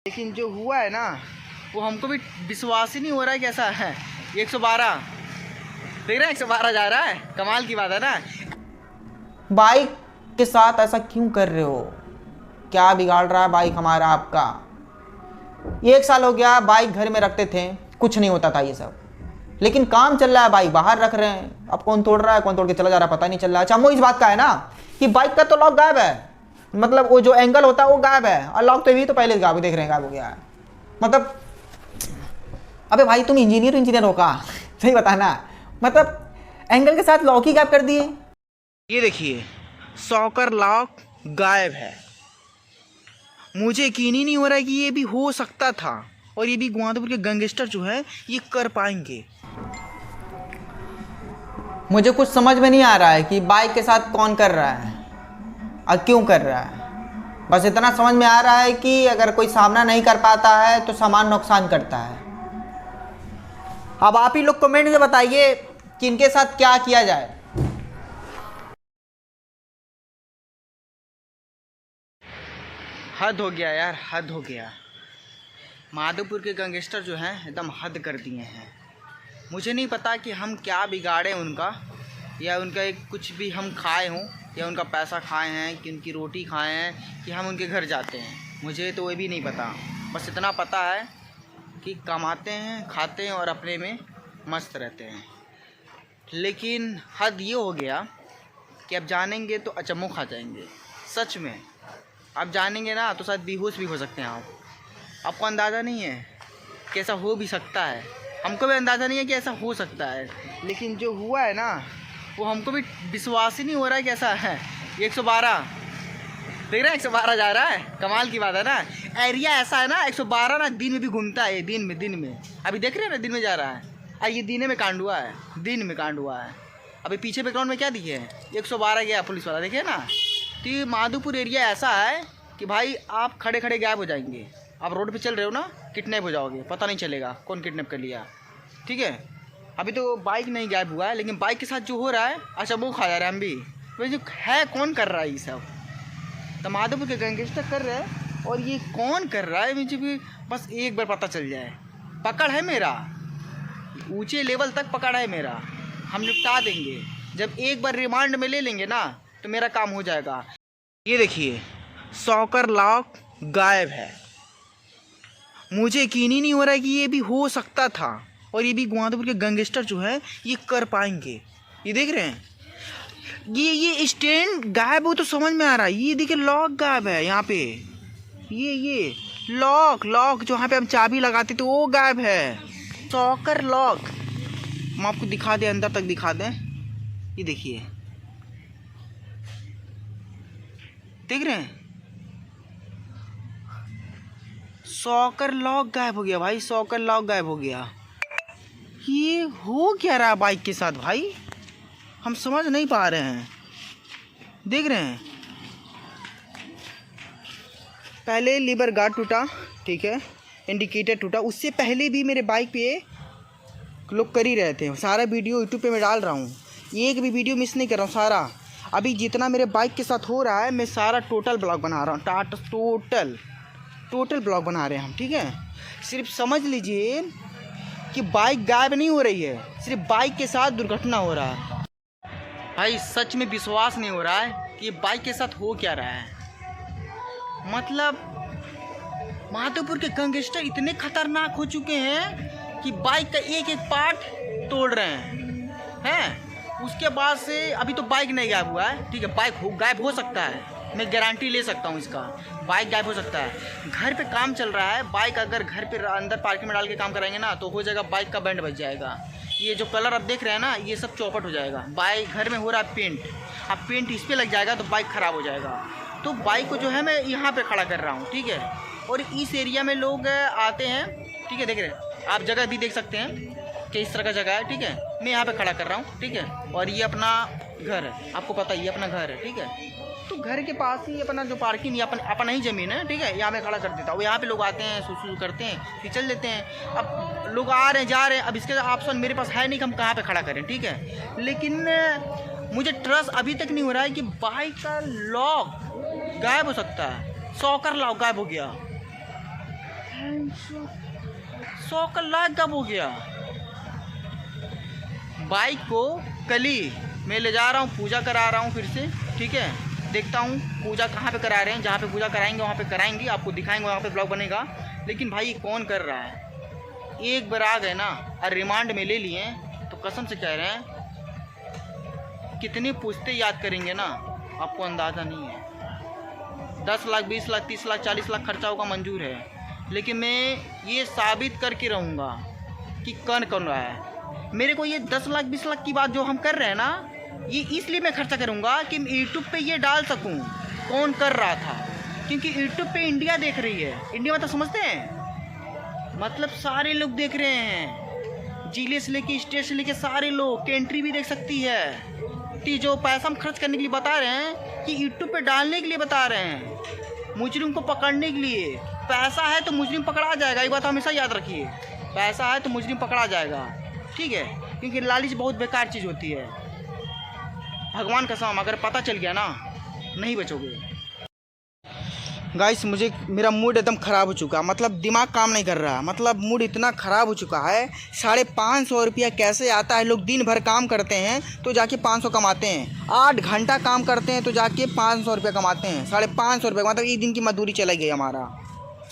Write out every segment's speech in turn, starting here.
लेकिन जो हुआ है ना वो हमको भी विश्वास ही नहीं हो रहा है कि ऐसा है। 112 देख रहे हैं, 112 जा रहा है। कमाल की बात है ना। बाइक के साथ ऐसा क्यों कर रहे हो? क्या बिगाड़ रहा है बाइक हमारा आपका? 1 साल हो गया बाइक घर में रखते थे, कुछ नहीं होता था ये सब, लेकिन काम चल रहा है, बाइक बाहर रख रहे हैं। अब कौन तोड़ रहा है, कौन तोड़ के चला जा रहा है, पता नहीं चल रहा है। अच्छा वो इस बात का है ना कि बाइक का तो लॉक गायब है, मतलब वो जो एंगल होता है वो गायब है, और लॉक तो भी तो पहले गायब, देख रहे हैं गायब हो गया है। मतलब अबे भाई तुम इंजीनियर हो का? सही बताना, मतलब एंगल के साथ लॉक ही गायब कर दिए। ये देखिए, सॉकर लॉक गायब है। मुझे यकीन ही नहीं हो रहा है कि ये भी हो सकता था, और ये भी ग्वादपुर के गैंगस्टर जो है ये कर पाएंगे। मुझे कुछ समझ में नहीं आ रहा है कि बाइक के साथ कौन कर रहा है और क्यों कर रहा है। बस इतना समझ में आ रहा है कि अगर कोई सामना नहीं कर पाता है तो सामान नुकसान करता है। अब आप ही लोग कमेंट में बताइए कि इनके साथ क्या किया जाए। हद हो गया यार, हद हो गया। माधोपुर के गैंगस्टर जो हैं एकदम हद कर दिए हैं। मुझे नहीं पता कि हम क्या बिगाड़े उनका, या उनका एक कुछ भी हम खाए हों, या उनका पैसा खाए हैं, कि उनकी रोटी खाए हैं, कि हम उनके घर जाते हैं। मुझे तो वो भी नहीं पता। बस इतना पता है कि कमाते हैं, खाते हैं और अपने में मस्त रहते हैं। लेकिन हद ये हो गया कि अब जानेंगे तो अचम्मो खा जाएंगे। सच में अब जानेंगे ना तो शायद बेहोश भी हो सकते हैं आप। आपको अंदाज़ा नहीं है कि ऐसा हो भी सकता है। हमको भी अंदाज़ा नहीं है कि ऐसा हो सकता है। लेकिन जो हुआ है ना वो हमको भी विश्वास ही नहीं हो रहा है कि ऐसा है। 112 देख रहे हैं, 112 जा रहा है। कमाल की बात है ना। एरिया ऐसा है ना, 112 ना दिन में भी घूमता है। दिन में अभी देख रहे हैं ना, दिन में जा रहा है। ये दिन में कांड हुआ है, दिन में कांड हुआ है। अभी पीछे बैकग्राउंड में क्या दिखे है, 112 गया पुलिस वाला, देखिए ना। तो ये माधोपुर एरिया ऐसा है कि भाई आप खड़े खड़े गायब हो जाएंगे। आप रोड पे चल रहे हो ना, किडनैप हो जाओगे, पता नहीं चलेगा कौन किडनैप कर लिया। ठीक है, अभी तो बाइक नहीं गायब हुआ है, लेकिन बाइक के साथ जो हो रहा है अच्छा वो खा जा रहे हैं हम भी। तो जो है कौन कर रहा है ये सब? तो माधोपुर के गैंगस्टर कर रहे हैं, और ये कौन कर रहा है मुझे भी बस एक बार पता चल जाए। पकड़ है मेरा, ऊंचे लेवल तक पकड़ है मेरा। हम निपटा देंगे। जब एक बार रिमांड में ले लेंगे ना तो मेरा काम हो जाएगा। ये देखिए, सॉकर लॉक गायब है। मुझे यकीन ही नहीं हो रहा है कि ये भी हो सकता था, और ये भी ग्वादपुर के गैंगस्टर जो है ये कर पाएंगे। ये देख रहे हैं, ये स्टैंड गायब हो तो समझ में आ रहा है। ये देखिए लॉक गायब है यहाँ पे। ये लॉक जो यहाँ पे हम चाबी लगाते थे वो गायब है। सॉकर लॉक हम आपको दिखा दें, अंदर तक दिखा दें। ये देखिए, देख रहे हैं, सॉकर लॉक गायब हो गया भाई। सॉकर लॉक गायब हो गया। ये हो क्या रहा है बाइक के साथ भाई, हम समझ नहीं पा रहे हैं। देख रहे हैं, पहले लीवर गार्ड टूटा, ठीक है, इंडिकेटर टूटा। उससे पहले भी मेरे बाइक पे लोग कर ही रहे थे। सारा वीडियो यूट्यूब पे मैं डाल रहा हूँ, एक भी वीडियो मिस नहीं कर रहा हूँ। सारा अभी जितना मेरे बाइक के साथ हो रहा है मैं सारा टोटल ब्लॉग बना रहा हूँ। टोटल ब्लॉग बना रहे हैं हम, ठीक है। सिर्फ समझ लीजिए कि बाइक गायब नहीं हो रही है, सिर्फ बाइक के साथ दुर्घटना हो रहा है। भाई सच में विश्वास नहीं हो रहा है कि ये बाइक के साथ हो क्या रहा है। मतलब माधोपुर के गैंगस्टर इतने खतरनाक हो चुके हैं कि बाइक का एक एक पार्ट तोड़ रहे हैं। उसके बाद से अभी तो बाइक नहीं गायब हुआ है, ठीक है। बाइक गायब हो सकता है, मैं गारंटी ले सकता हूँ इसका। बाइक गायब हो सकता है। घर पे काम चल रहा है, बाइक अगर घर पे अंदर पार्किंग में डाल के काम कराएंगे ना तो हो जाएगा, बाइक का बैंड बच जाएगा। ये जो कलर आप देख रहे हैं ना ये सब चौपट हो जाएगा। बाइक घर में हो रहा है पेंट, अब पेंट इस पर लग जाएगा तो बाइक ख़राब हो जाएगा। तो बाइक को जो है मैं यहाँ पे खड़ा कर रहा हूँ, ठीक है। और इस एरिया में लोग आते हैं, ठीक है। देख रहे हैं आप, जगह भी देख सकते हैं कि इस तरह का जगह है, ठीक है। मैं यहाँ पे खड़ा कर रहा हूँ, ठीक है। और ये अपना घर है, आपको पता ही, ये अपना घर है, ठीक है। तो घर के पास ही अपना जो पार्किंग, ये अपना ही ज़मीन है, ठीक है। यहाँ मैं खड़ा कर देता हूँ। यहाँ पे लोग आते हैं, सुसु करते हैं, फिर चल देते हैं। अब लोग आ रहे हैं, जा रहे हैं, अब इसके ऑप्शन मेरे पास है नहीं कि हम कहाँ पे खड़ा करें, ठीक है। लेकिन मुझे ट्रस्ट अभी तक नहीं हो रहा है कि बाइक का लॉक गायब हो सकता है। सॉकर लॉक गायब हो गया। 100 का लाख कब हो गया? बाइक को कल ही मैं ले जा रहा हूँ, पूजा करा रहा हूँ फिर से, ठीक है। देखता हूँ पूजा कहाँ पे करा रहे हैं, जहाँ पे पूजा कराएंगे वहाँ पे कराएंगे, आपको दिखाएंगे, वहाँ पे ब्लॉग बनेगा। लेकिन भाई कौन कर रहा है? एक बार आ गए ना और रिमांड में ले लिए तो कसम से कह रहे हैं कितनी पूछते याद करेंगे ना, आपको अंदाज़ा नहीं है। 10 लाख 20 लाख 30 लाख 40 लाख खर्चा होगा मंजूर है, लेकिन मैं ये साबित करके रहूँगा कि कौन कर रहा है। मेरे को ये 10 लाख 20 लाख की बात जो हम कर रहे हैं ना, ये इसलिए मैं खर्चा करूँगा कि यूट्यूब पे ये डाल सकूँ कौन कर रहा था, क्योंकि यूट्यूब पे इंडिया देख रही है। इंडिया मतलब समझते हैं, मतलब सारे लोग देख रहे हैं, जिले से लेके स्टेट से लेके सारे लोग, कंट्री भी देख सकती है। कि जो पैसा हम खर्च करने के लिए बता रहे हैं कि यूट्यूब पे डालने के लिए बता रहे हैं, मुजरिम को पकड़ने के लिए। पैसा है तो मुजरिम पकड़ा जाएगा, ये बात हमेशा याद रखिए। पैसा है तो मुजरिम पकड़ा जाएगा, ठीक है, क्योंकि लालच बहुत बेकार चीज़ होती है। भगवान कसम अगर पता चल गया ना, नहीं बचोगे। गाइस मुझे मेरा मूड एकदम ख़राब हो चुका, मतलब दिमाग काम नहीं कर रहा, मतलब मूड इतना ख़राब हो चुका है। 550 रुपया कैसे आता है? लोग दिन भर काम करते हैं तो जाके 500 कमाते हैं, 8 घंटा काम करते हैं तो जाके 500 रुपया कमाते हैं। 550 रुपये मतलब एक दिन की मजदूरी चला गई हमारा,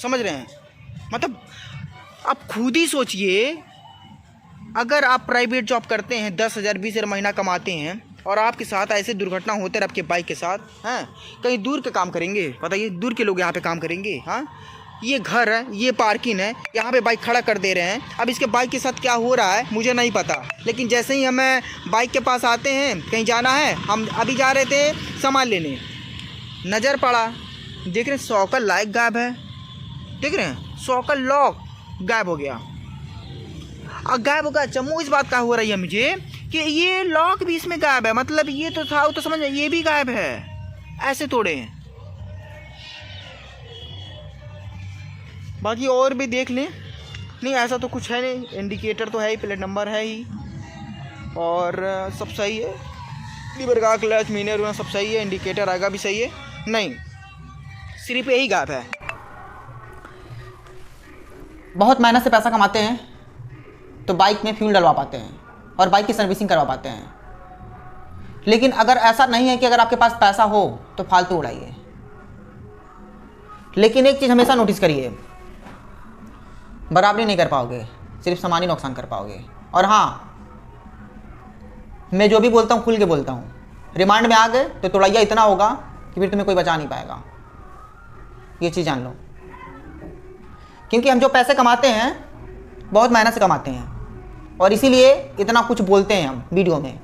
समझ रहे हैं? मतलब आप खुद ही सोचिए, अगर आप प्राइवेट जॉब करते हैं 10,000 20,000 महीना कमाते हैं और आपके साथ ऐसे दुर्घटना होते रहे आपके बाइक के साथ, हैं कहीं दूर के काम करेंगे? बताइए, दूर के लोग यहाँ पे काम करेंगे? हाँ, ये घर है, ये पार्किंग है, यहाँ पे बाइक खड़ा कर दे रहे हैं। अब इसके बाइक के साथ क्या हो रहा है मुझे नहीं पता, लेकिन जैसे ही हमें बाइक के पास आते हैं, कहीं जाना है, हम अभी जा रहे थे सामान लेने, नज़र पड़ा, देख रहे हैं 100 का लाइक गायब है, देख रहे हैं 100 का लॉक गायब हो गया। और गायब हो गया, चम्मू इस बात का हो रही है मुझे कि ये लॉक भी इसमें गायब है, मतलब ये तो था, तो समझ ये भी गायब है, ऐसे तोड़े। बाकी और भी देख लें, नहीं ऐसा तो कुछ है नहीं, इंडिकेटर तो है ही, प्लेट नंबर है ही, और सब सही है, लीवर का क्लच मीनर सब सही है, इंडिकेटर आएगा भी सही है, नहीं सिर्फ यही गायब है। बहुत मेहनत से पैसा कमाते हैं तो बाइक में फ्यूल डलवा पाते हैं और बाइक की सर्विसिंग करवा पाते हैं, लेकिन अगर ऐसा नहीं है कि अगर आपके पास पैसा हो तो फालतू उड़ाइए। लेकिन एक चीज़ हमेशा नोटिस करिए, बराबरी नहीं कर पाओगे, सिर्फ सामान्य नुकसान कर पाओगे। और हाँ, मैं जो भी बोलता हूँ खुल के बोलता हूँ, रिमांड में आ गए तो तोड़ाइया इतना होगा कि फिर तुम्हें कोई बचा नहीं पाएगा, ये चीज़ जान लो। क्योंकि हम जो पैसे कमाते हैं बहुत मेहनत से कमाते हैं, और इसीलिए इतना कुछ बोलते हैं हम वीडियो में।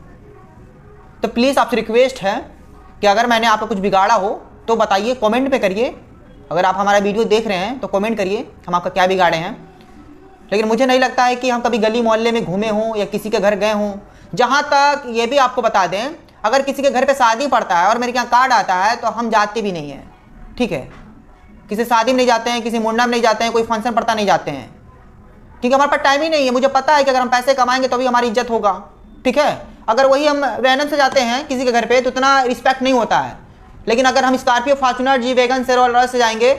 तो प्लीज़ आपसे रिक्वेस्ट है कि अगर मैंने आपका कुछ बिगाड़ा हो तो बताइए, कमेंट पे करिए। अगर आप हमारा वीडियो देख रहे हैं तो कमेंट करिए हम आपका क्या बिगाड़े हैं। लेकिन मुझे नहीं लगता है कि हम कभी गली मोहल्ले में घूमे हों या किसी के घर गए हों। जहाँ तक ये भी आपको बता दें, अगर किसी के घर पर शादी पड़ता है और मेरे यहाँ कार्ड आता है तो हम जाते भी नहीं हैं, ठीक है। किसी शादी में नहीं जाते हैं, किसी मुंडा में नहीं जाते हैं, कोई फंक्शन पड़ता नहीं जाते हैं, ठीक है। हमारे पास टाइम ही नहीं है। मुझे पता है कि अगर हम पैसे कमाएंगे तो भी हमारी इज्जत होगा, ठीक है। अगर वही हम रैंडम से जाते हैं किसी के घर पे तो उतना रिस्पेक्ट नहीं होता है, लेकिन अगर हम स्कॉर्पियो, फॉर्च्यूनर, जी वैगन से, रोल्स से जाएंगे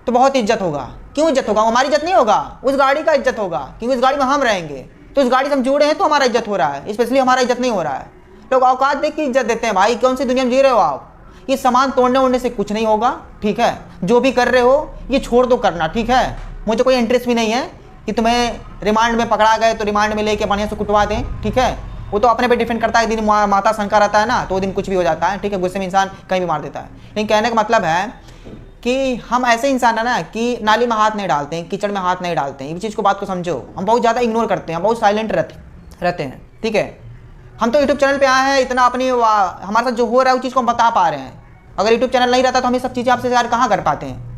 तो बहुत इज्जत होगा। क्यों इज्जत होगा? हमारी इज्जत नहीं होगा, उस गाड़ी का इज्जत होगा, क्योंकि उस गाड़ी में हम रहेंगे। तो उस गाड़ी से हम जुड़े हैं तो हमारा इज्जत हो रहा है, स्पेशली हमारा इज्जत नहीं हो रहा है। लोग औकात देख के इज्जत देते हैं। भाई कौन सी दुनिया में जी रहे हो आप? ये सामान तोड़ने ओड़ने से कुछ नहीं होगा, ठीक है। जो भी कर रहे हो ये छोड़ दो करना, ठीक है। मुझे कोई इंटरेस्ट भी नहीं है कि तुम्हें रिमांड में पकड़ा गए तो रिमांड में लेके बढ़िया से कुटवा दें, ठीक है। वो तो अपने पे डिफेंड करता है। दिन माता शंका रहता है ना, तो वो दिन कुछ भी हो जाता है, ठीक है। गुस्से में इंसान कहीं भी मार देता है। लेकिन कहने का मतलब है कि हम ऐसे इंसान है ना कि नाली में हाथ नहीं डालते हैं, कीचड़ में हाथ नहीं डालते हैं। इस चीज़ को बात को समझो। हम बहुत ज़्यादा इग्नोर करते हैं, बहुत साइलेंट रहते हैं, ठीक है। हम तो यूट्यूब चैनल पे आए हैं, इतना अपनी हमारे साथ जो हो रहा है उस चीज़ को हम बता पा रहे हैं। अगर यूट्यूब चैनल नहीं रहता तो हम ये सब चीज़ें आपसे शेयर कहाँ कर पाते हैं।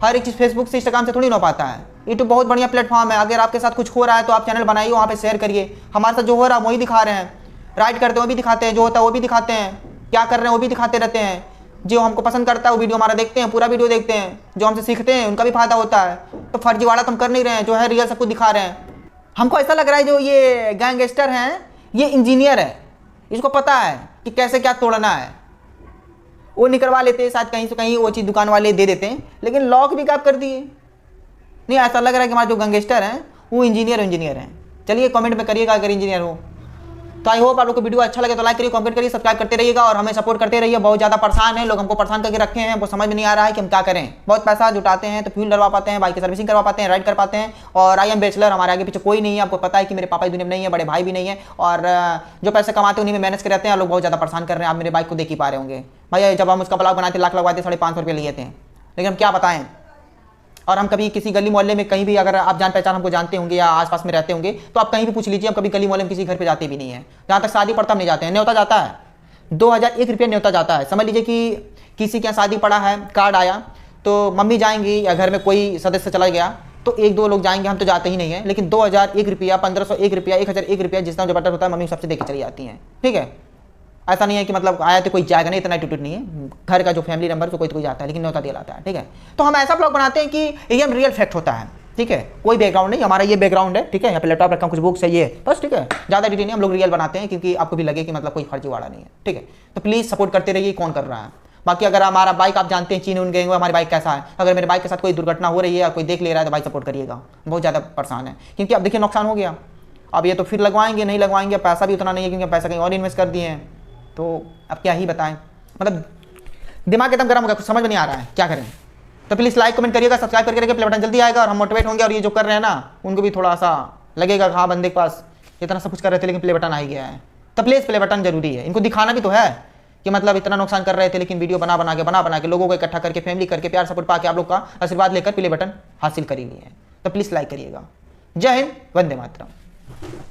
हर एक चीज़ फेसबुक से, इंस्टाग्राम से थोड़ी ना हो पाता है। यूट्यूब बहुत बढ़िया प्लेटफॉर्म है। अगर आपके साथ कुछ हो रहा है तो आप चैनल बनाइए, वहाँ पे शेयर करिए। हमारे साथ जो हो रहा है वही दिखा रहे हैं, राइट करते हैं वो भी दिखाते हैं, जो होता है वो भी दिखाते हैं, क्या कर रहे हैं वो भी दिखाते रहते हैं। जो हमको पसंद करता है वो वीडियो हमारा देखते हैं, पूरा वीडियो देखते हैं। जो हमसे सीखते हैं उनका भी फायदा होता है। तो फर्जीवाड़ा तो हम कर नहीं रहे हैं, जो है रियल सब कुछ दिखा रहे हैं। हमको ऐसा लग रहा है जो ये गैंगस्टर हैं ये इंजीनियर है, इसको पता है कि कैसे क्या तोड़ना है। वो निकलवा लेते हैं, शायद कहीं से कहीं वो चीज़ दुकान वाले दे देते हैं, लेकिन लॉक भी गायब कर दिए। नहीं, ऐसा लग रहा है कि हमारे जो गैंगस्टर हैं वो इंजीनियर हैं। चलिए कमेंट में करिएगा अगर इंजीनियर हो तो। आई होप आप लोग को वीडियो अच्छा लगे तो लाइक करिए, कमेंट करिए, सब्सक्राइब करते रहिएगा और हमें सपोर्ट करते रहिए। बहुत ज़्यादा परेशान है लोग, हमको परेशान करके रखे हैं, वो समझ में नहीं आ रहा है कि हम क्या करें। बहुत पैसा जुटाते हैं तो फ्यूल डलवा पाते हैं, बाइक की सर्विसिंग करवा पाते हैं, राइड कर पाते हैं। और आई एम बैचलर, हमारे आगे पीछे कोई नहीं है। आपको पता है कि मेरे पापा की दुनिया में नहीं है, बड़े भाई भी नहीं है, और जो पैसे कमाते हैं उन्हीं में मैनेज कर रहते हैं। लोग बहुत ज़्यादा परेशान कर रहे हैं। आप मेरे बाइक को देख ही पा रहे होंगे भाई, जब हम उसका ब्लॉग बनाते लाख लगवाते 550 रुपये लिए थे, लेकिन हम क्या बताएं। और हम कभी किसी गली मोहल्ले में कहीं भी, अगर आप जान पहचान हमको जानते होंगे या आसपास में रहते होंगे तो आप कहीं भी पूछ लीजिए, हम कभी गली मोहल्ले में किसी घर पे जाते भी नहीं है। जहाँ तक शादी पड़ता हम नहीं जाते हैं। न्योता जाता है 2001 रुपया न्योता जाता है। समझ लीजिए कि किसी के यहाँ शादी पड़ा है, कार्ड आया तो मम्मी जाएंगी या घर में कोई सदस्य चला गया तो 1-2 लोग जाएंगे, हम तो जाते ही नहीं है। लेकिन 2001 रुपया, 1501 रुपया, 1001 रुपया, जितना जो बटर होता है मम्मी सबसे देके चली जाती हैं। ठीक है, ऐसा नहीं है कि मतलब आया तो कोई जाएगा नहीं, इतना एटीट्यूड नहीं है। घर का जो फैमिली मेंबर तो कोई जाता है, लेकिन न्योता दिया जाता है। ठीक है, तो हम ऐसा ब्लॉग बनाते हैं कि ये हम रियल फैक्ट होता है। ठीक है, कोई बैकग्राउंड नहीं, हमारा ये बैकग्राउंड है। ठीक है, यहाँ पे लैपटॉप रखा, कुछ बुक्स है, ये बस। ठीक है, ज़्यादा डिटेल नहीं, हम लोग रियल बनाते हैं क्योंकि आपको भी लगे कि मतलब कोई फर्जीवाड़ा नहीं है। ठीक है, तो प्लीज़ सपोर्ट करते रहिए। कौन कर रहा है बाकी, अगर हमारा बाइक आप जानते हैं चीन उन गए हुए, हमारी बाइक कैसा है, अगर मेरे बाइक के साथ कोई दुर्घटना हो रही है या कोई देख ले रहा है तो भाई सपोर्ट करिएगा। बहुत ज़्यादा परेशान है क्योंकि अब देखिए नुकसान हो गया। अब ये तो फिर लगवाएंगे, नहीं लगवाएंगे, पैसा भी उतना नहीं है क्योंकि पैसा कहीं और इन्वेस्ट कर दिए हैं। तो अब क्या ही बताएं, मतलब दिमाग एकदम गर्म हो गया, कुछ समझ में नहीं आ रहा है क्या करें। तो प्लीज़ लाइक कमेंट करिएगा, सब्सक्राइब करके रखिए, प्ले बटन जल्दी आएगा और हम मोटिवेट होंगे। और ये जो कर रहे हैं ना उनको भी थोड़ा सा लगेगा हाँ बंदे के पास इतना सब कुछ कर रहे थे लेकिन प्ले बटन आ ही गया है। तो प्लीज़ प्ले बटन जरूरी है, इनको दिखाना भी तो है कि मतलब इतना नुकसान कर रहे थे लेकिन वीडियो बना के लोगों को इकट्ठा करके, फैमिली करके, प्यार सपोर्ट पा के आप लोग का आशीर्वाद लेकर प्ले बटन हासिल कर लिए हैं। तो प्लीज़ लाइक करिएगा। जय हिंद, वंदे मातरम।